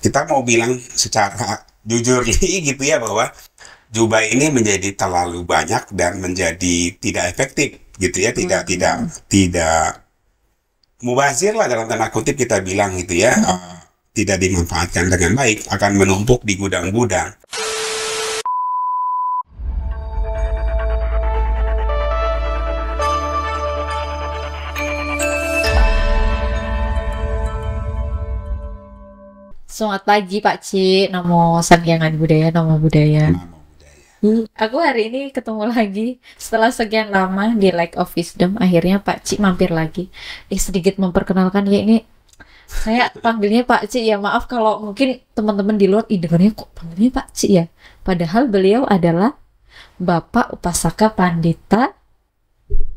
kita mau bilang secara jujur gitu ya bahwa jubah ini menjadi terlalu banyak dan menjadi tidak efektif gitu ya, tidak mubazir lah dalam tanda kutip kita bilang gitu ya, tidak dimanfaatkan dengan baik, akan menumpuk di gudang-gudang. Selamat pagi Pak Ci, Namo Sanghyang Budaya, Namo Budaya. Nama budaya. Aku hari ini ketemu lagi setelah sekian lama di Like of Wisdom. Akhirnya Pak Ci mampir lagi. Sedikit memperkenalkan ya, ini saya panggilnya Pak Ci ya. Maaf kalau mungkin teman-teman di luar dengarnya kok panggilnya Pak Ci ya. Padahal beliau adalah Bapak Upasaka Pandita.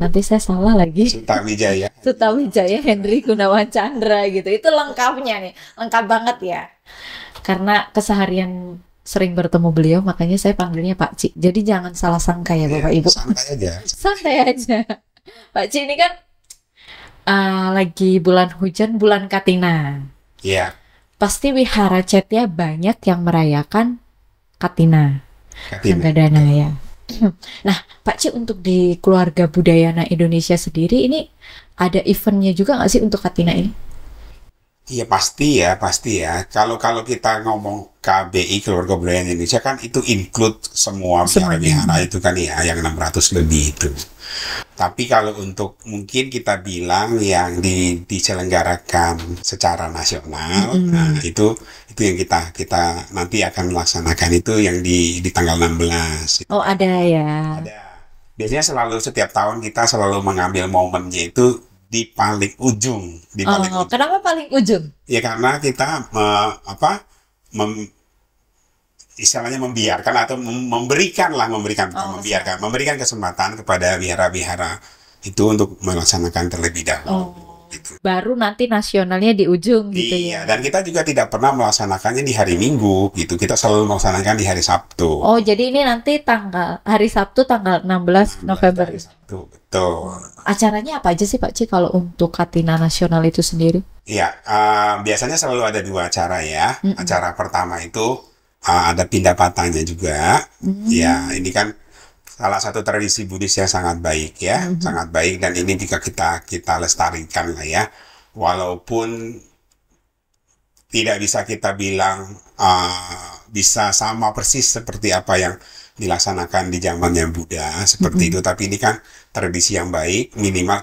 Nanti saya salah lagi. Sutawijaya. Sutawijaya Hendri Gunawan Chandra gitu. Itu lengkapnya nih. Lengkap banget ya. Karena keseharian sering bertemu beliau, makanya saya panggilnya Pak Ci. Jadi jangan salah sangka ya Bapak Ibu. Santai aja. Santai aja. Pak Ci ini kan lagi bulan hujan, bulan Katina. Iya. Pasti Wihara Cetya banyak yang merayakan Katina. Katina. Sanggadana ya. Nah, Pak Ci, untuk di keluarga Budayana Indonesia sendiri ini ada eventnya juga nggak sih untuk Katina ini? Iya pasti ya. Kalau kita ngomong KBI Keluarga Budaya Indonesia kan itu include semua wihara-wihara itu kan ya, yang 600 lebih itu. Tapi kalau untuk mungkin kita bilang yang diselenggarakan secara nasional, nah itu yang kita nanti akan melaksanakan itu yang di tanggal 16. Oh, ada ya. Ada. Biasanya setiap tahun kita selalu mengambil momennya itu di paling ujung, Kenapa paling ujung? Ya karena kita istilahnya membiarkan atau memberikan kesempatan kepada wihara-wihara itu untuk melaksanakan terlebih dahulu. Gitu. Baru nanti nasionalnya di ujung gitu ya. Dan kita juga tidak pernah melaksanakannya di hari Minggu gitu. Kita selalu melaksanakan di hari Sabtu. Oh, jadi ini nanti hari Sabtu tanggal 16 November. Hari Sabtu, betul. Acaranya apa aja sih Pak Ci kalau untuk Katina nasional itu sendiri? Iya, biasanya selalu ada 2 acara ya. Acara pertama itu ada pindapatannya juga. Ya, ini kan salah satu tradisi Buddhis yang sangat baik ya, sangat baik, dan ini juga kita lestarikan lah ya. Walaupun tidak bisa kita bilang bisa sama persis seperti apa yang dilaksanakan di zamannya Buddha seperti itu, tapi ini kan tradisi yang baik, minimal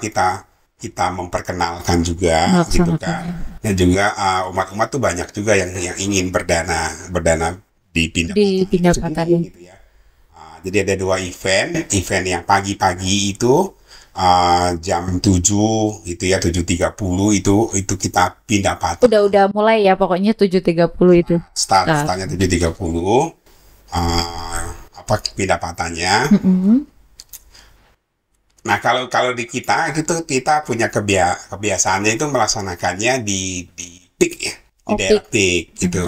kita memperkenalkan juga gitu kan. Dan juga umat-umat tuh banyak juga yang ingin berdana di Pindapatan gitu ya. Jadi ada 2 event yang pagi-pagi itu jam 7 gitu ya, 7.30 itu kita pindah patung. Udah mulai ya, pokoknya 7.30 itu. Startnya 7.30. Pindah patannya. Nah, kalau di kita itu kita punya kebiasaannya itu melaksanakannya di PIK ya, di daerah PIK gitu.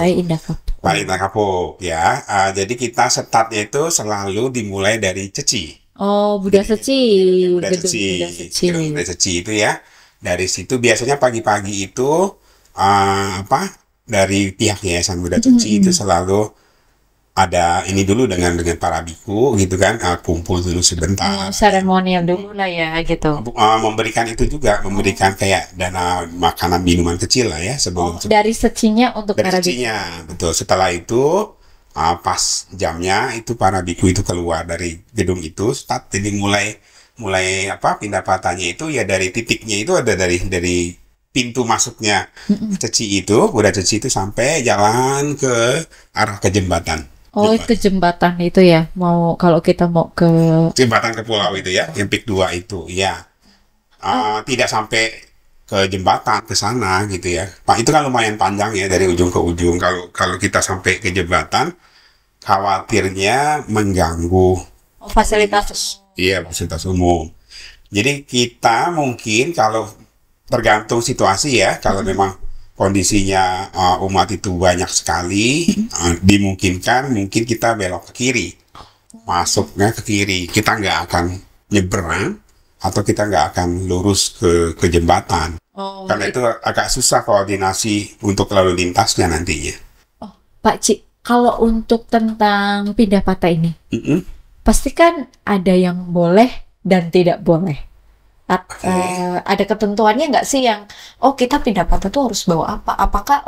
Balai Indah Kapuk ya. Jadi kita startnya itu selalu dimulai dari Ceci. Oh, Buddha Seci. Gedung Buddha Seci itu ya. Dari situ biasanya pagi-pagi itu dari pihak Yayasan Buddha Seci itu selalu ada ini dulu dengan para biku gitu kan, kumpul dulu sebentar. Seremonial dulu lah ya gitu. Memberikan itu juga, memberikan kayak dana makanan minuman kecil lah ya sebelum. Dari Secinya untuk para biku. Secinya, betul. Setelah itu pas jamnya itu para biku itu keluar dari gedung itu, jadi mulai pindapatannya itu ya dari titiknya itu ada dari pintu masuknya Ceci itu, Buddha Ceci itu sampai jalan ke arah ke jembatan. Oh, itu jembatan itu ya. Kalau kita mau ke jembatan ke pulau itu ya, yang PIK 2 itu ya. Tidak sampai ke jembatan ke sana gitu ya. Pak, itu kan lumayan panjang ya dari ujung ke ujung. Kalau kita sampai ke jembatan, khawatirnya mengganggu fasilitas. Iya, fasilitas umum. Jadi kita mungkin kalau tergantung situasi ya, kalau memang kondisinya umat itu banyak sekali, dimungkinkan mungkin kita belok ke kiri, masuknya ke kiri, kita nggak akan nyebrang, atau kita nggak akan lurus ke jembatan. Oh, Karena itu agak susah koordinasi untuk lalu lintasnya nantinya. oh, Pak Cik, kalau untuk tentang pindah patah ini, Mm-mm. pasti kan ada yang boleh dan tidak boleh. Oke. Ada ketentuannya nggak sih yang, oh kita pindah patah tuh harus bawa apa? Apakah,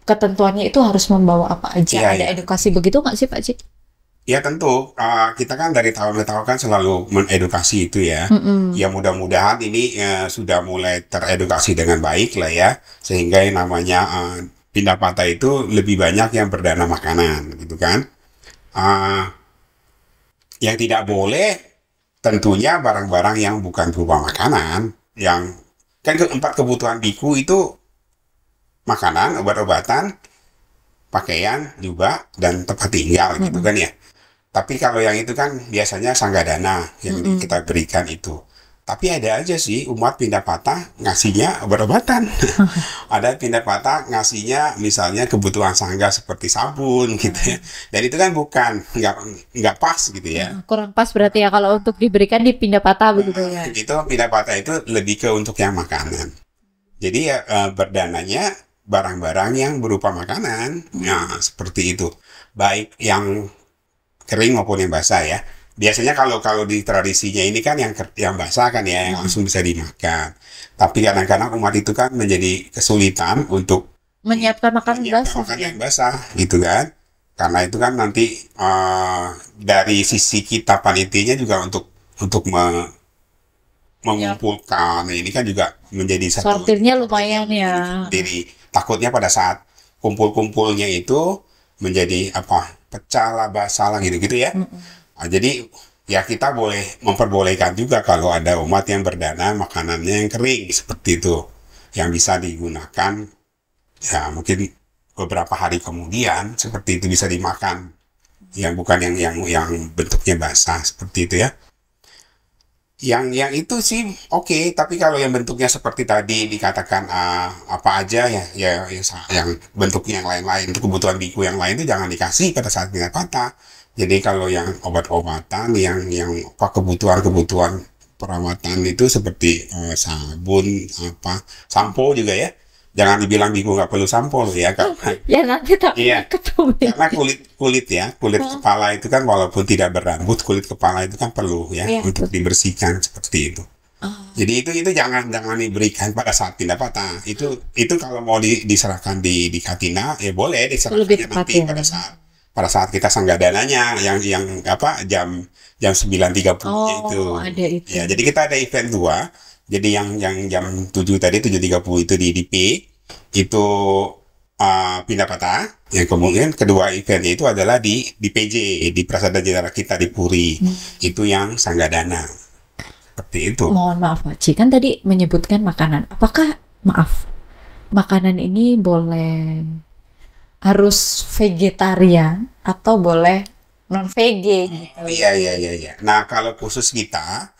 ketentuannya itu harus membawa apa aja? Iya, Ada iya. edukasi begitu nggak sih Pak Cik? Ya tentu, kita kan dari tahun ke tahun kan selalu mengedukasi itu ya. Mm-mm. Ya mudah-mudahan ini sudah mulai teredukasi dengan baik lah ya. Sehingga yang namanya pindah patah itu lebih banyak yang berdana makanan gitu kan. Uh, yang tidak boleh tentunya barang-barang yang bukan berupa makanan. Yang kan keempat kebutuhan biku itu makanan, obat-obatan, pakaian juga, dan tempat tinggal gitu kan ya. Tapi kalau yang itu kan biasanya sanggadana yang kita berikan itu. Tapi ada aja sih umat pindah patah ngasihnya obat-obatan. Ada pindah patah ngasihnya misalnya kebutuhan sangga seperti sabun gitu ya. Dan itu kan nggak pas gitu ya. Kurang pas berarti ya kalau untuk diberikan di pindah patah begitu ya. Itu pindah patah itu lebih ke untuk yang makanan. Jadi ya berdananya barang-barang yang berupa makanan. Nah, seperti itu. Baik yang kering maupun yang basah ya. Biasanya kalau di tradisinya ini kan yang basah kan ya, yang langsung bisa dimakan. Tapi kadang-kadang umat itu kan menjadi kesulitan untuk Menyiapkan makanan menyiapkan basah. makanan yang basah gitu kan. Karena itu kan nanti dari sisi kita panitianya juga untuk mengumpulkan ini kan juga menjadi satu Sortirnya lumayan ya. diri. Takutnya pada saat kumpul-kumpulnya itu menjadi apa, pecah lah, basah lah gitu-gitu ya. Nah, jadi ya kita memperbolehkan juga kalau ada umat yang berdana makanannya yang kering seperti itu, yang bisa digunakan ya mungkin beberapa hari kemudian seperti itu bisa dimakan, yang bukan yang bentuknya basah seperti itu ya. Yang itu sih oke, tapi kalau yang bentuknya seperti tadi dikatakan apa aja yang bentuknya yang lain-lain itu kebutuhan biku yang lain itu jangan dikasih pada saat pindah patah. Jadi kalau yang obat-obatan yang apa kebutuhan perawatan itu seperti sabun apa sampo juga ya. Jangan dibilang biku nggak perlu sampo loh ya kan. Ya nanti tak Iya. ketemu. Karena kulit kepala itu kan walaupun tidak berambut, kulit kepala itu kan perlu ya Iya, untuk betul. dibersihkan seperti itu. Jadi itu jangan diberikan pada saat pindah patah. Itu kalau mau diserahkan di Katina ya boleh Lebih diserahkannya tepat nanti ya. pada saat kita sanggadananya yang apa jam 9.30 itu. Oh, ada itu. Ya, jadi kita ada event 2. Jadi yang jam 7 tadi 7.30 itu di DP itu pindah patah. Yang kemudian kedua eventnya itu adalah di PJ di Prasada Jendela kita di Puri. Itu yang sanggadana. Seperti itu. Mohon maaf Pak Ci, kan tadi menyebutkan makanan. Apakah, maaf, makanan ini boleh harus vegetarian atau boleh non vege gitu? Iya. Nah, kalau khusus kita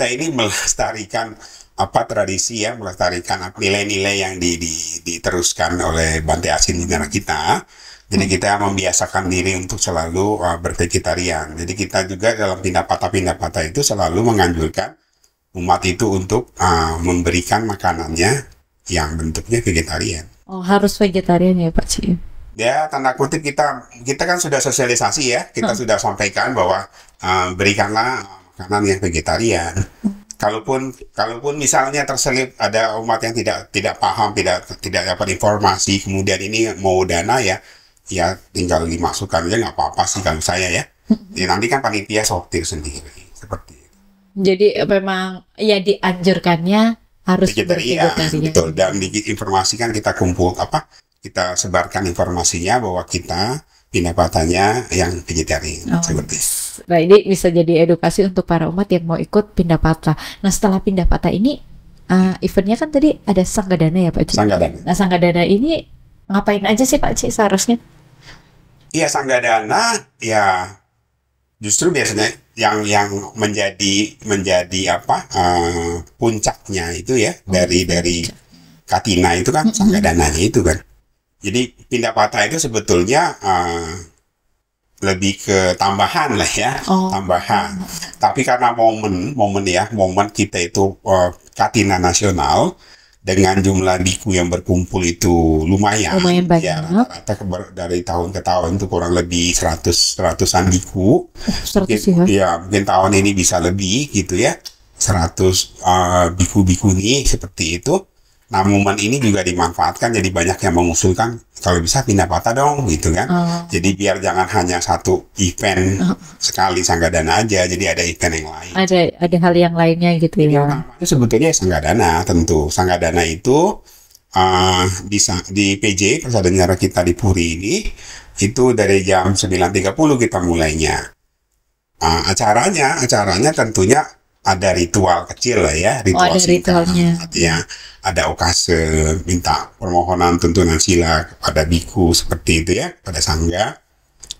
ini melestarikan apa tradisi ya, melestarikan nilai-nilai yang diteruskan oleh Bante Asin negara kita. Jadi kita membiasakan diri untuk selalu bervegetarian. Jadi kita juga dalam pindah patah itu selalu menganjurkan umat itu untuk memberikan makanannya yang bentuknya vegetarian. Oh, harus vegetarian ya Pak Ci? Ya, tanda kutip kita kan sudah sosialisasi ya, kita sudah sampaikan bahwa berikanlah makanan yang vegetarian. Kalaupun misalnya terselip ada umat yang tidak paham, tidak dapat informasi, kemudian ini mau dana ya tinggal dimasukkan aja nggak apa-apa sih kalau saya ya. Ya nanti kan panitia sortir sendiri seperti itu. Jadi memang ya dianjurkannya harus Vegetarian, bervegetarian. betul. Dan diinformasikan kita sebarkan informasinya bahwa kita pindah patahnya yang vegetarian seperti itu. Nah, ini bisa jadi edukasi untuk para umat yang mau ikut pindah patah. Nah, setelah pindah patah ini, eventnya kan tadi ada sanggadana ya Pak Ci? Sanggadana. Nah, sanggadana ini ngapain aja sih Pak Ci seharusnya? Iya, sanggadana ya justru biasanya yang menjadi apa puncaknya itu ya dari Katina itu kan sanggadananya itu kan. Jadi pindah patah itu sebetulnya lebih ke tambahan lah ya, Oh. tambahan. Tapi karena momen kita itu Katina Nasional dengan jumlah biku yang berkumpul itu lumayan Lumayan ya, banyak. rata-rata dari tahun ke tahun itu kurang lebih 100-an biku. 100 Mungkin, ya. ya mungkin tahun ini bisa lebih gitu ya, 100 biku-biku nih seperti itu. Nah, momen ini juga dimanfaatkan, jadi banyak yang mengusulkan kalau bisa pindah patah dong gitu kan. Jadi biar jangan hanya satu event sekali Sanggadana aja, jadi ada event yang lain. Ada hal yang lainnya gitu ya. Itu sebetulnya Sanggadana, tentu Sanggadana itu di PJ Persada Nyara kita di Puri ini itu dari jam 9.30 kita mulainya. Acaranya tentunya ada ritual kecil lah ya, ritual ada singkat. ritualnya. Artinya ada okase minta permohonan tuntunan sila kepada biku seperti itu ya, pada sangga.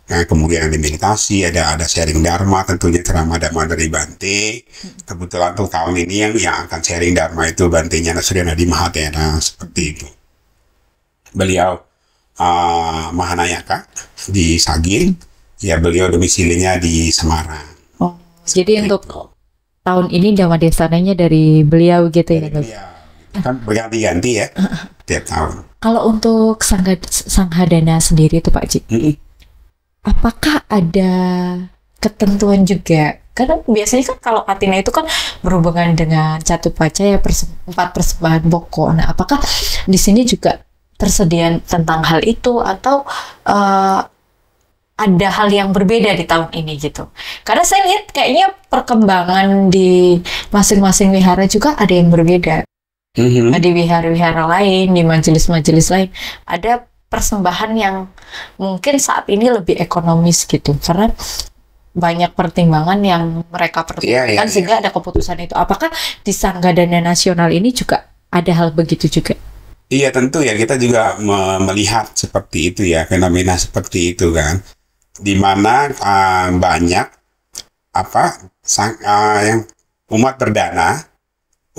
Nah, kemudian ada meditasi, ada sharing dharma, tentunya ceramah dharma dari Bante. Kebetulan tuh tahun ini yang akan sharing dharma itu Bantenya Surya Nadi Mahatera seperti itu. Beliau Mahanayaka di Sagir, ya beliau domisilinya di Semarang. Oh, jadi untuk tahun ini Dhamma Desananya dari beliau gitu ya. Beliau kan berganti-ganti ya tiap tahun. Kalau untuk Sanghadana sendiri tuh Pak Ci, apakah ada ketentuan juga? Karena biasanya kan kalau Katina itu kan berhubungan dengan Catupacaya, 4 persembahan pokok. Nah, apakah di sini juga tersedia tentang hal itu atau ada hal yang berbeda di tahun ini gitu? Karena saya lihat kayaknya perkembangan di masing-masing wihara juga ada yang berbeda. Di wihara-wihara lain, di majelis-majelis lain, ada persembahan yang mungkin saat ini lebih ekonomis gitu, karena banyak pertimbangan yang mereka pertimbangkan sehingga ada keputusan itu. Apakah di Sanggadana Nasional ini juga ada hal begitu juga? Iya, tentu ya, kita juga melihat seperti itu ya, fenomena seperti itu kan, di mana banyak yang umat berdana.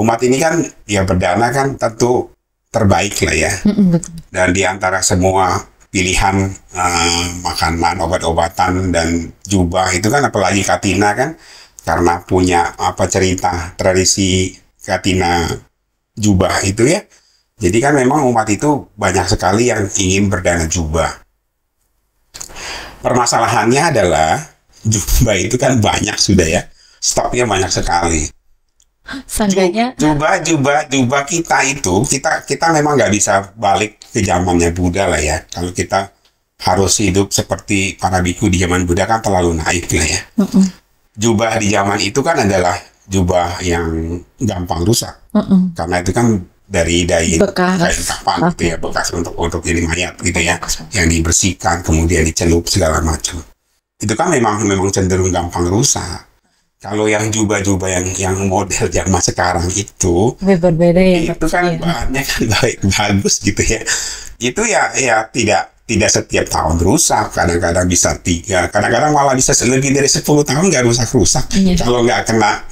Umat ini kan ya berdana kan tentu terbaik lah ya. Dan di antara semua pilihan makanan, obat-obatan dan jubah itu kan, apalagi Katina kan karena punya cerita tradisi Katina jubah itu ya. Jadi kan memang umat itu banyak sekali yang ingin berdana jubah. Permasalahannya adalah jubah itu kan banyak sudah ya. Stoknya banyak sekali. Sangganya jubah kita itu kita memang nggak bisa balik ke zamannya Buddha lah ya. Kalau kita harus hidup seperti para biku di zaman Buddha kan terlalu naif lah ya. Jubah di zaman itu kan adalah jubah yang gampang rusak karena itu kan dari kain kapan gitu ya, bekas untuk jadi mayat gitu ya, yang dibersihkan kemudian dicelup segala macam. Itu kan memang cenderung gampang rusak. Kalau yang jubah-jubah yang model zaman sekarang itu berbeda ya, itu kan bahannya kan bagus gitu ya. Itu ya tidak setiap tahun rusak, kadang-kadang bisa 3, kadang-kadang malah bisa lebih dari 10 tahun nggak rusak-rusak. Kalau nggak kena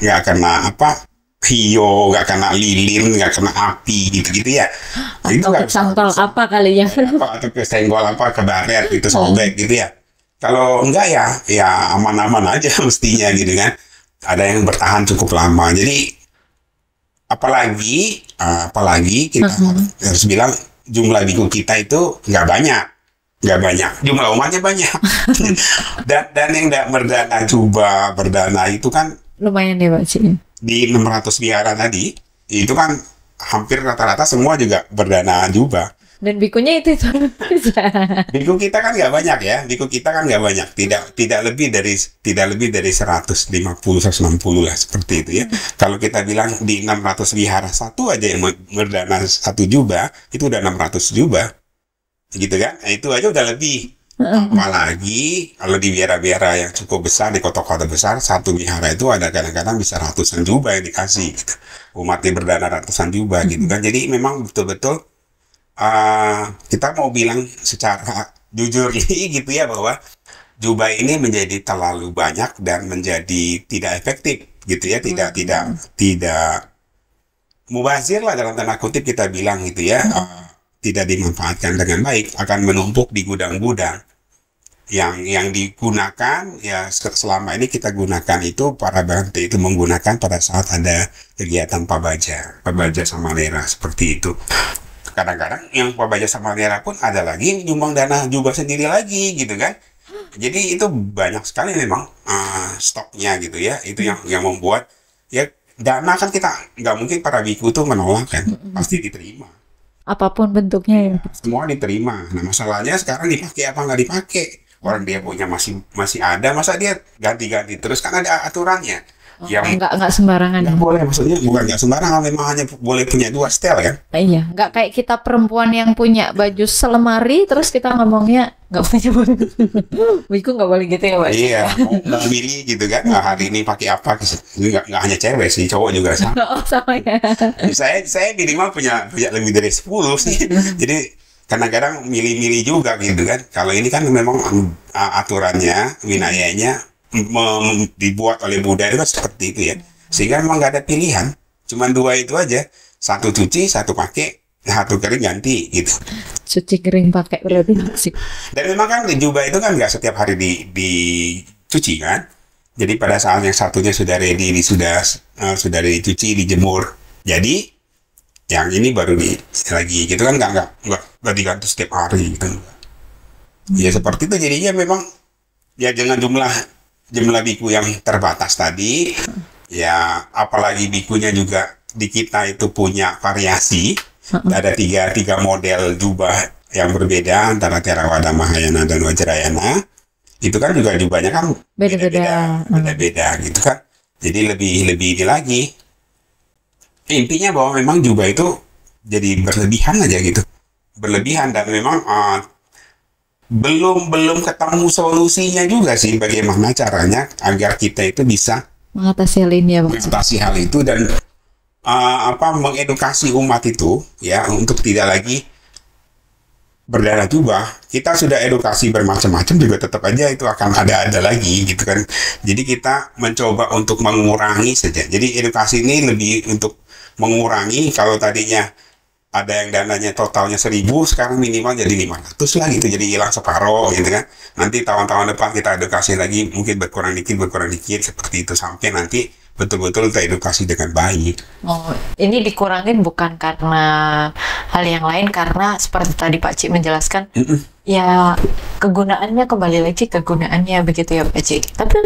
hiyo, nggak kena lilin, nggak kena api gitu ya. Atau kesenggol apa kali ya? Atau kesenggol kebaret gitu, sobek gitu ya. Kalau enggak ya aman-aman aja mestinya gitu kan. Ada yang bertahan cukup lama. Jadi apalagi kita harus bilang jumlah biku kita itu nggak banyak, jumlah umatnya banyak. dan yang tidak berdana itu kan lumayan ya Pak Ci. Di 600 wihara tadi itu kan hampir rata-rata semua juga berdana jubah. Dan bikunya itu Biku kita kan nggak banyak ya, tidak lebih dari 150-160 lah seperti itu ya. Kalau kita bilang di 600 wihara satu aja yang berdana satu jubah itu udah 600 jubah, gitu kan? Nah, itu aja udah lebih. Apalagi kalau di wihara-wihara yang cukup besar, di kota-kota besar, satu wihara itu ada kadang-kadang bisa ratusan jubah yang dikasih gitu. Umatnya berdana ratusan jubah gitu kan. Jadi memang betul-betul kita mau bilang secara jujur ini gitu ya, bahwa jubah ini menjadi terlalu banyak dan menjadi tidak efektif gitu ya, tidak mubazir lah dalam tanda kutip kita bilang gitu ya, tidak dimanfaatkan dengan baik, akan menumpuk di gudang-gudang. yang digunakan ya selama ini kita gunakan itu para BMT itu menggunakan pada saat ada kegiatan Pabaja Samalera seperti itu. Kadang-kadang yang Pabaja Samalera pun ada lagi yang nyumbang dana juga sendiri lagi gitu kan. Jadi itu banyak sekali memang stoknya gitu ya. Itu yang membuat ya dana kan kita nggak mungkin para biku tuh menolak kan, pasti diterima. Apapun bentuknya ya. Semua diterima. Nah masalahnya sekarang dipakai apa nggak dipakai? Orang dia punya masih ada, masa dia ganti-ganti terus kan ada aturannya. Yang Nggak sembarangan. nggak boleh, maksudnya bukan nggak sembarangan, memang hanya boleh punya 2 setel kan? Iya, nggak kayak kita perempuan yang punya baju selemari, terus kita ngomongnya nggak punya baju. Biku nggak boleh gitu ya, Pak? Iya, mau milih gitu kan. Nah, hari ini pakai apa? Nggak hanya cewek sih, cowok juga sama. Oh, sama ya. Saya minimal punya lebih dari 10 sih. Jadi kadang-kadang milih-milih juga gitu kan. Kalau ini kan memang aturannya, wilayahnya dibuat oleh budaya itu kan seperti itu ya. Sehingga memang nggak ada pilihan. Cuman 2 itu aja. 1 cuci, 1 pakai, 1 kering ganti gitu. Cuci kering pakai berarti sih. Dan memang kan jubah itu kan nggak setiap hari dicuci kan. Jadi pada saat yang satunya sudah ready, sudah dicuci, dijemur. Jadi yang ini baru lagi gitu kan, nggak diganti setiap hari gitu. Ya seperti itu jadinya memang ya dengan jumlah biku yang terbatas tadi, ya apalagi bikunya juga di kita itu punya variasi. Ada tiga model jubah yang berbeda antara Theravada, Mahayana dan Vajrayana. Itu kan juga jubahnya kan beda-beda gitu kan. Jadi lebih ini lagi. Intinya bahwa memang jubah itu jadi berlebihan aja gitu. Berlebihan dan memang belum ketemu solusinya juga sih bagaimana caranya agar kita itu bisa Mengatasi hal ini ya, Pak. mengatasi hal itu dan mengedukasi umat itu ya untuk tidak lagi berdarah jubah. Kita sudah edukasi bermacam-macam juga tetap aja itu akan ada lagi gitu kan. Jadi kita mencoba untuk mengurangi saja. Jadi edukasi ini lebih untuk mengurangi. Kalau tadinya ada yang dananya totalnya 1.000, sekarang minimal jadi 500 lah gitu, jadi hilang separuh gitu kan. Nanti tahun-tahun depan kita edukasi lagi, mungkin berkurang dikit seperti itu sampai nanti betul-betul teredukasi dengan baik. Oh, ini dikurangin bukan karena hal yang lain, karena seperti tadi Pak Cik menjelaskan, ya kegunaannya kembali lagi kegunaannya begitu ya Pak Cik. Tapi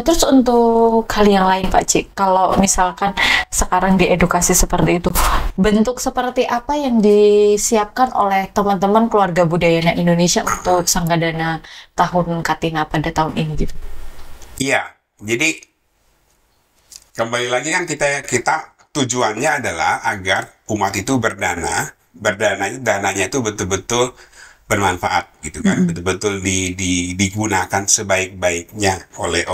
terus untuk hal yang lain Pak Cik, kalau misalkan sekarang diedukasi seperti itu, bentuk seperti apa yang disiapkan oleh teman-teman keluarga budaya Indonesia untuk Sanggadana tahun Katina pada tahun ini gitu? Iya, jadi kembali lagi kan kita tujuannya adalah agar umat itu dananya itu betul-betul bermanfaat gitu kan, betul-betul digunakan sebaik-baiknya oleh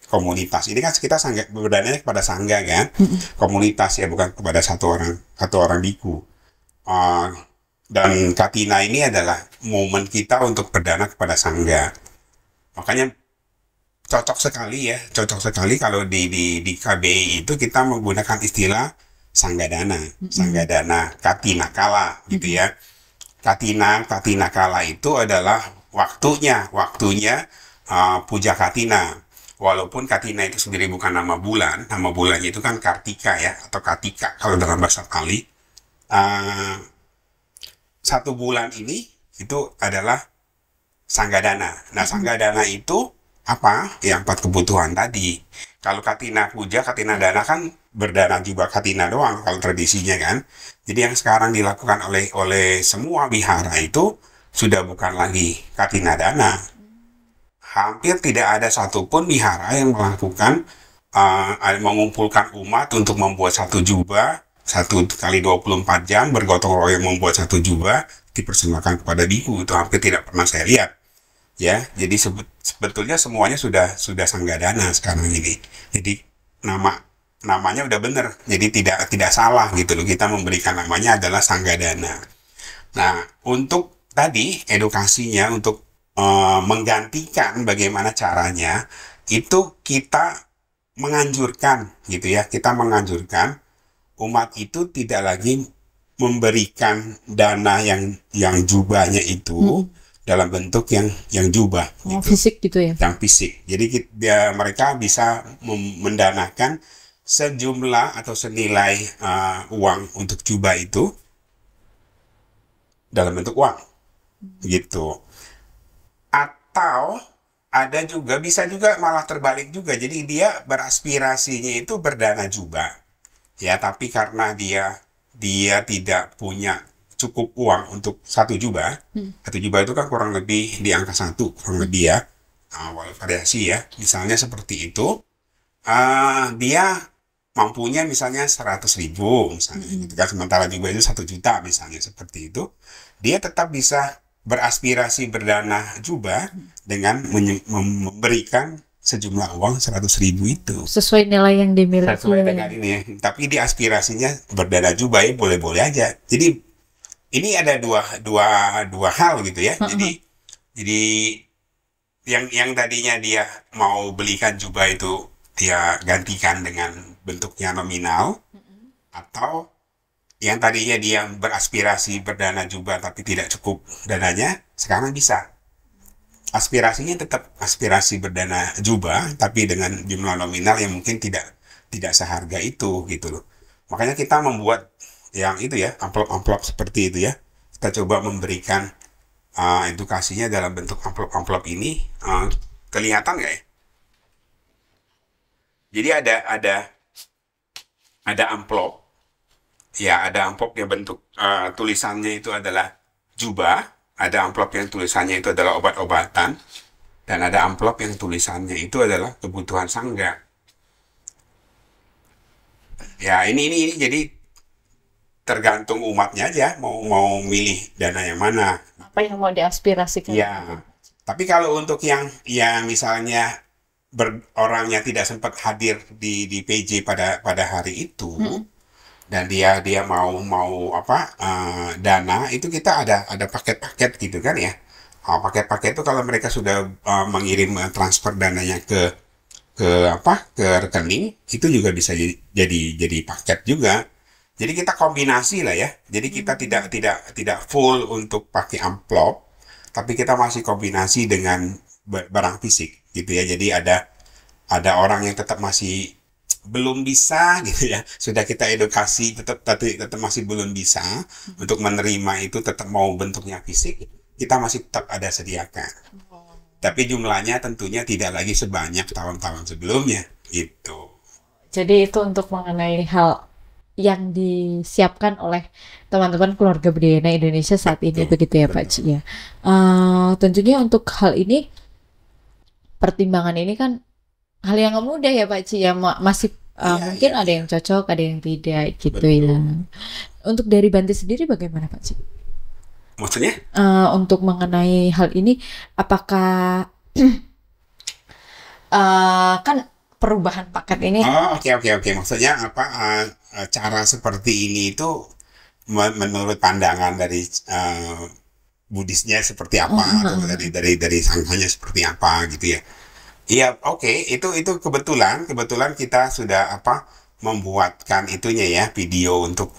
komunitas. Ini kan kita berdana kepada sangga kan, komunitas ya, bukan kepada satu orang biku. Dan Katina ini adalah momen kita untuk berdana kepada sangga. Makanya cocok sekali kalau di KBI itu kita menggunakan istilah Sanggadana Katina Kala gitu ya. Katina Kala itu adalah waktunya puja Katina. Walaupun Katina itu sendiri bukan nama bulannya itu kan Kartika ya, atau Katika kalau dalam bahasa Pali. 1 bulan ini itu adalah Sanggadana. Nah, Sanggadana itu apa? Ya 4 kebutuhan tadi. Kalau Katina puja, Katina dana kan berdana juga Katina doang kalau tradisinya kan. Jadi yang sekarang dilakukan oleh semua wihara itu sudah bukan lagi Katina dana. Hampir tidak ada satupun wihara yang melakukan mengumpulkan umat untuk membuat 1 jubah 1 kali 24 jam bergotong royong membuat 1 jubah dipersembahkan kepada biku. Itu hampir tidak pernah saya lihat. Ya, jadi sebetulnya semuanya sudah Sanggadana sekarang ini. Jadi namanya udah benar. Jadi tidak salah gitu loh. Kita memberikan namanya adalah Sanggadana. Nah, untuk tadi edukasinya untuk menggantikan bagaimana caranya itu kita menganjurkan gitu ya. Kita menganjurkan umat itu tidak lagi memberikan dana yang jubahnya itu dalam bentuk yang jubah Oh, gitu, fisik gitu ya. yang fisik. Jadi mereka bisa mendanakan sejumlah atau senilai uang untuk jubah itu dalam bentuk uang gitu. Atau ada juga, bisa juga malah terbalik juga. Jadi dia beraspirasinya itu berdana jubah. Ya, tapi karena dia tidak punya cukup uang untuk satu jubah itu kan kurang lebih di angka satu, kurang lebih ya. Awal variasi ya. Misalnya seperti itu, dia mampunya misalnya 100.000 misalnya gitu kan, sementara jubah itu 1 juta misalnya seperti itu, dia tetap bisa beraspirasi berdana jubah dengan memberikan sejumlah uang 100.000 itu Sesuai nilai yang dimiliki. sesuai dengan ini. Tapi di aspirasinya berdana jubah ya boleh-boleh aja. Jadi ini ada dua dua dua hal gitu ya. Jadi yang tadinya dia mau belikan jubah itu dia gantikan dengan bentuknya nominal, atau yang tadinya dia beraspirasi berdana jubah tapi tidak cukup dananya, sekarang bisa aspirasinya tetap aspirasi berdana jubah tapi dengan jumlah nominal yang mungkin tidak tidak seharga itu gitu loh. Makanya kita membuat yang itu ya, amplop-amplop seperti itu ya. Kita coba memberikan edukasinya dalam bentuk amplop-amplop ini. Kelihatan nggak ya? Jadi ada amplop, ya ada amplop yang bentuk tulisannya itu adalah jubah, ada amplop yang tulisannya itu adalah obat-obatan, dan ada amplop yang tulisannya itu adalah kebutuhan sangga. Ya ini jadi tergantung umatnya aja mau mau milih dana yang mana. Apa yang mau diaspirasikan? Ya, tapi kalau untuk yang misalnya orangnya tidak sempat hadir di PJ pada pada hari itu, dan dia mau mau apa dana itu, kita ada paket-paket gitu kan ya. Paket-paket itu kalau mereka sudah mengirim transfer dananya ke ke rekening, itu juga bisa jadi paket juga. Jadi kita kombinasi lah ya. Jadi kita tidak full untuk pakai amplop, tapi kita masih kombinasi dengan barang fisik gitu ya. Jadi ada orang yang tetap masih belum bisa gitu ya. Sudah kita edukasi tetap masih belum bisa untuk menerima itu, tetap mau bentuknya fisik. Kita masih tetap ada sediakan. Tapi jumlahnya tentunya tidak lagi sebanyak tahun-tahun sebelumnya gitu. Jadi itu untuk mengenai hal yang disiapkan oleh teman-teman keluarga Budayana Indonesia saat ini, begitu ya Pak Ci ya. Tentunya untuk hal ini, pertimbangan ini kan hal yang nggak mudah ya Pak Ci ya, masih mungkin ada yang cocok, ada yang tidak gitu ya. Untuk dari Bante sendiri bagaimana Pak Ci? Maksudnya? Untuk mengenai hal ini, apakah kan perubahan paket ini? Oh, oke. Maksudnya apa, cara seperti ini itu menurut pandangan dari Buddhisnya seperti apa, atau dari sanghanya seperti apa gitu ya. Iya, oke. Itu kebetulan kita sudah membuatkan itunya ya, video untuk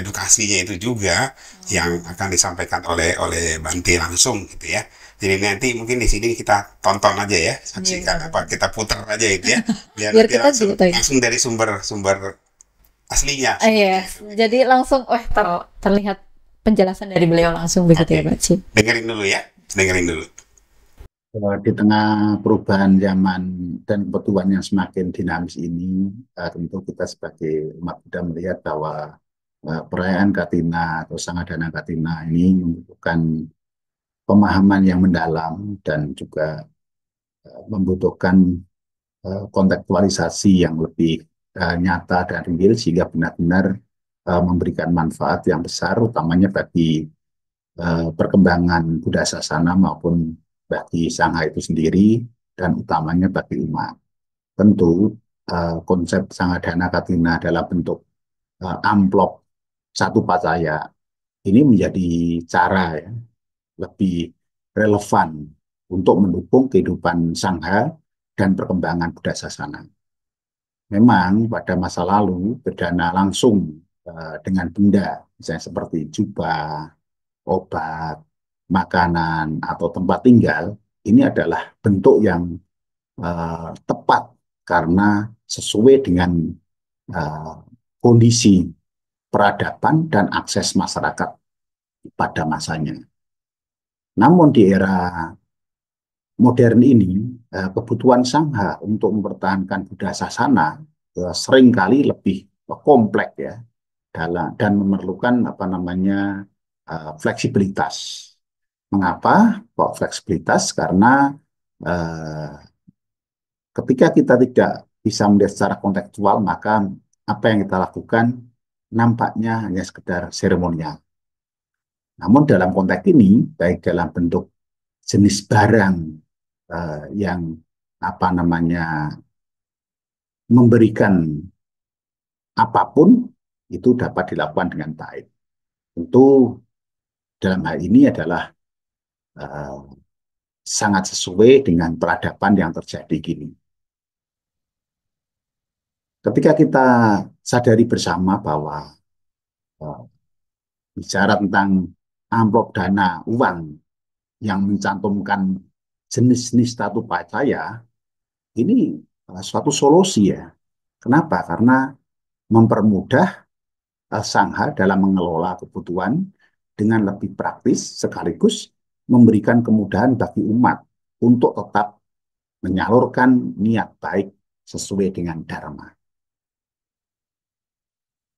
edukasinya itu juga yang akan disampaikan oleh Bante langsung gitu ya. Jadi nanti mungkin di sini kita tonton aja ya, saksikan kita putar aja itu ya, biar nanti kita langsung dari sumber aslinya. Iya, jadi langsung terlihat penjelasan dari beliau langsung begitu ya Pak Ci. Dengerin dulu ya, dengerin dulu. Di tengah perubahan zaman dan kebutuhan yang semakin dinamis ini, tentu kita sebagai umat Buddha melihat bahwa perayaan Katina atau Sangadana Katina ini membutuhkan pemahaman yang mendalam dan juga membutuhkan kontekstualisasi yang lebih nyata dan real, sehingga benar-benar memberikan manfaat yang besar, utamanya bagi perkembangan Buddha Sasana maupun bagi Sangha itu sendiri, dan utamanya bagi umat. Tentu konsep Sangadana Katina dalam bentuk amplop satu pacaya ini menjadi cara ya, lebih relevan untuk mendukung kehidupan Sangha dan perkembangan Buddha Sasana. Memang pada masa lalu berdana langsung dengan benda, misalnya seperti jubah, obat, makanan, atau tempat tinggal, ini adalah bentuk yang tepat karena sesuai dengan uh, kondisi peradaban dan akses masyarakat pada masanya. Namun di era modern ini, kebutuhan Sangha untuk mempertahankan budaya Sasana seringkali lebih kompleks ya, dan memerlukan fleksibilitas. Mengapa kok fleksibilitas? Karena eh, ketika kita tidak bisa melihat secara kontekstual, maka apa yang kita lakukan nampaknya hanya sekedar seremonial. Namun dalam konteks ini, baik dalam bentuk jenis barang yang memberikan apapun, itu dapat dilakukan dengan baik. Tentu dalam hal ini adalah uh, sangat sesuai dengan peradaban yang terjadi kini. Ketika kita sadari bersama bahwa uh, bicara tentang amplop dana uang yang mencantumkan jenis-jenis tatu pacaya, ini suatu solusi ya. Kenapa? Karena mempermudah Sangha dalam mengelola kebutuhan dengan lebih praktis sekaligus memberikan kemudahan bagi umat untuk tetap menyalurkan niat baik sesuai dengan Dharma.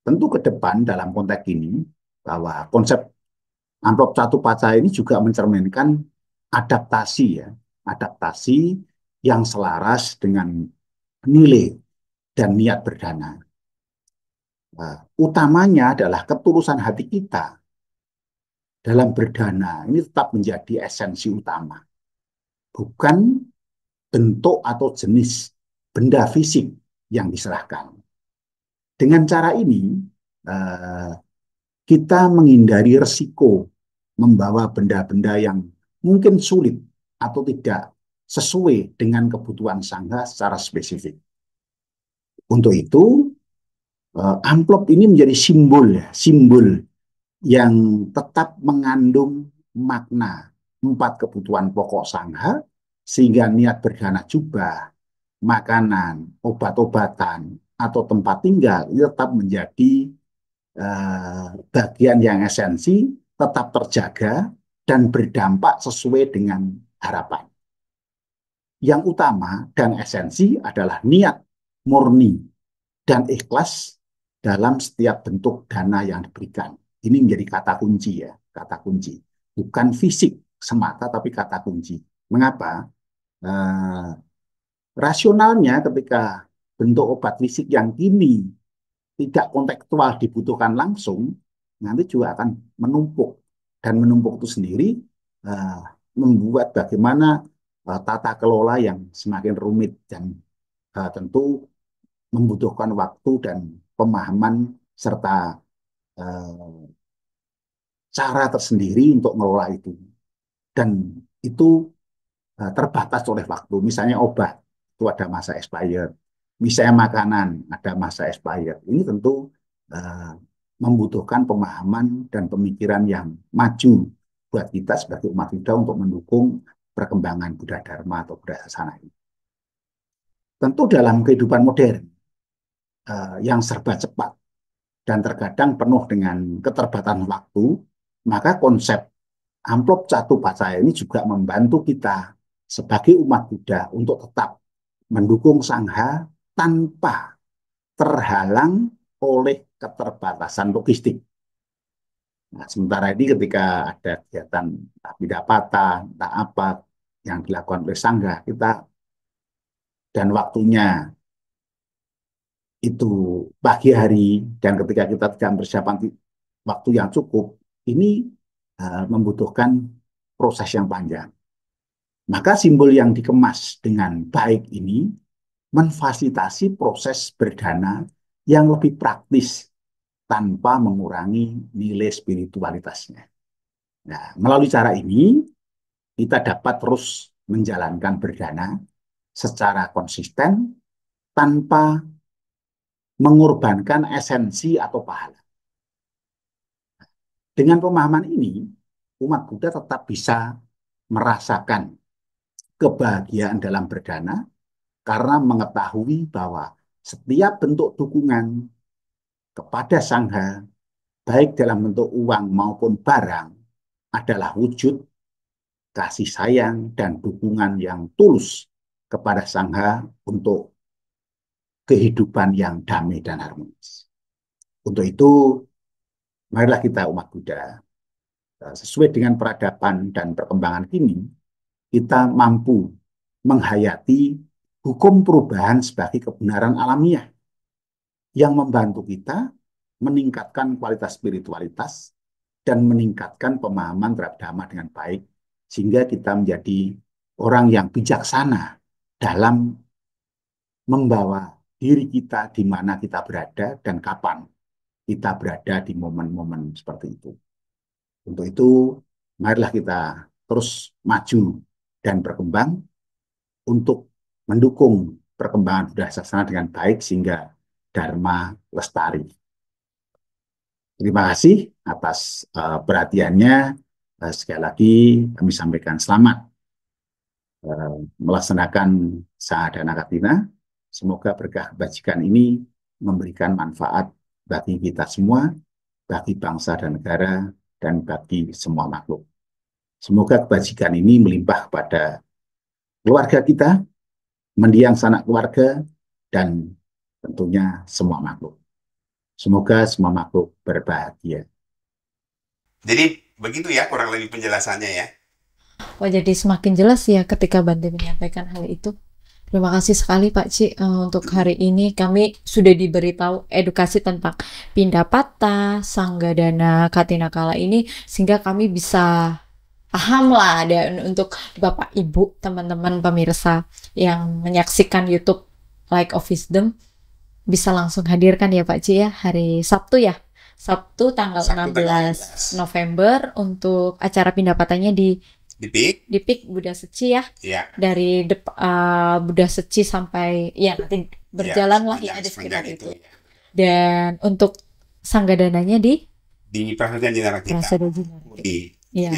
Tentu ke depan dalam konteks ini, bahwa konsep amplop satu paca ini juga mencerminkan adaptasi ya, adaptasi yang selaras dengan nilai dan niat berdana. Utamanya adalah ketulusan hati kita dalam berdana ini tetap menjadi esensi utama, bukan bentuk atau jenis benda fisik yang diserahkan. Dengan cara ini, kita menghindari resiko membawa benda-benda yang mungkin sulit atau tidak sesuai dengan kebutuhan Sangha secara spesifik. Untuk itu, amplop ini menjadi simbol yang tetap mengandung makna 4 kebutuhan pokok Sangha, sehingga niat berdana jubah, makanan, obat-obatan, atau tempat tinggal tetap menjadi bagian yang esensi, tetap terjaga, dan berdampak sesuai dengan harapan. Yang utama dan esensi adalah niat murni dan ikhlas dalam setiap bentuk dana yang diberikan. Ini menjadi kata kunci ya, kata kunci. Bukan fisik semata, tapi kata kunci. Mengapa? Rasionalnya ketika bentuk obat fisik yang kini tidak kontekstual dibutuhkan langsung, nanti juga akan menumpuk. Dan menumpuk itu sendiri membuat bagaimana tata kelola yang semakin rumit dan tentu membutuhkan waktu dan pemahaman serta cara tersendiri untuk mengelola itu. Dan itu terbatas oleh waktu. Misalnya obat, itu ada masa expired. Misalnya makanan, ada masa expired. Ini tentu membutuhkan pemahaman dan pemikiran yang maju buat kita sebagai umat Buddha untuk mendukung perkembangan Buddha Dharma atau Buddha Sasana ini. Tentu dalam kehidupan modern yang serba cepat dan terkadang penuh dengan keterbatasan waktu, maka konsep amplop catu pacaya ini juga membantu kita sebagai umat Buddha untuk tetap mendukung Sangha tanpa terhalang oleh keterbatasan logistik. Nah, sementara ini ketika ada kegiatan pidapata, entah apa yang dilakukan oleh Sangha, kita dan waktunya itu pagi hari, dan ketika kita tidak persiapan waktu yang cukup, ini membutuhkan proses yang panjang. Maka simbol yang dikemas dengan baik ini memfasilitasi proses berdana yang lebih praktis tanpa mengurangi nilai spiritualitasnya. Nah, melalui cara ini, kita dapat terus menjalankan berdana secara konsisten tanpa mengorbankan esensi atau pahala. Dengan pemahaman ini, umat Buddha tetap bisa merasakan kebahagiaan dalam berdana karena mengetahui bahwa setiap bentuk dukungan kepada Sangha, baik dalam bentuk uang maupun barang, adalah wujud kasih sayang dan dukungan yang tulus kepada Sangha untuk kehidupan yang damai dan harmonis. Untuk itu, marilah kita umat Buddha, sesuai dengan peradaban dan perkembangan kini, kita mampu menghayati hukum perubahan sebagai kebenaran alamiah yang membantu kita meningkatkan kualitas spiritualitas dan meningkatkan pemahaman terhadap dhamma dengan baik, sehingga kita menjadi orang yang bijaksana dalam membawa diri kita di mana kita berada dan kapan kita berada di momen-momen seperti itu. Untuk itu, marilah kita terus maju dan berkembang untuk mendukung perkembangan budaya sasana dengan baik sehingga Dharma lestari. Terima kasih atas perhatiannya. Sekali lagi kami sampaikan selamat melaksanakan Sahadana Katina. Semoga berkah kebajikan ini memberikan manfaat bagi kita semua, bagi bangsa dan negara, dan bagi semua makhluk. Semoga kebajikan ini melimpah kepada keluarga kita, mendiang sanak keluarga, dan tentunya semua makhluk. Semoga semua makhluk berbahagia. Jadi begitu ya kurang lebih penjelasannya ya. Oh, jadi semakin jelas ya ketika Bante menyampaikan hal itu. Terima kasih sekali Pak Ci, untuk hari ini kami sudah diberitahu edukasi tentang Pindapata, Sanggadana, Katinakala ini sehingga kami bisa paham lah, dan untuk Bapak Ibu, teman-teman pemirsa yang menyaksikan YouTube Like of Wisdom bisa langsung hadirkan ya Pak Ci ya hari Sabtu ya. Sabtu tanggal 16 November untuk acara pindapatannya di PIK Buddha Seci ya. Ya. Dari Buddha Seci sampai ya nanti berjalan lah ya di sekitar itu. Ya. Dan untuk Sanggadananya di Prasadya Jinara kita. Prasadya Jinara. Iya.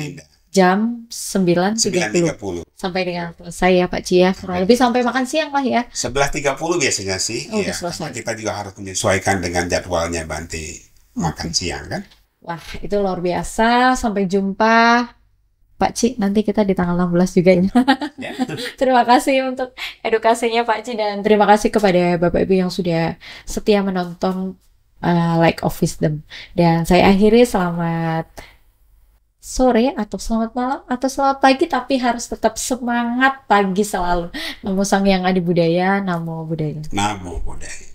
Jam 9.30 sampai dengan selesai ya Pak Ci ya. Kurang lebih sampai makan siang lah ya. 11.30 biasanya sih. Oh, ya. Kita juga harus menyesuaikan dengan jadwalnya Bante makan siang kan. Wah, itu luar biasa. Sampai jumpa Pak Ci, nanti kita di tanggal 16 juga ya. Terima kasih untuk edukasinya Pak Ci, dan terima kasih kepada Bapak Ibu yang sudah setia menonton Like of Wisdom. Dan saya akhiri, selamat sore atau selamat malam atau selamat pagi, tapi harus tetap semangat pagi selalu. Namo Sang Hyang Adi Budaya, Namo Buddhaya. Namo Buddhaya.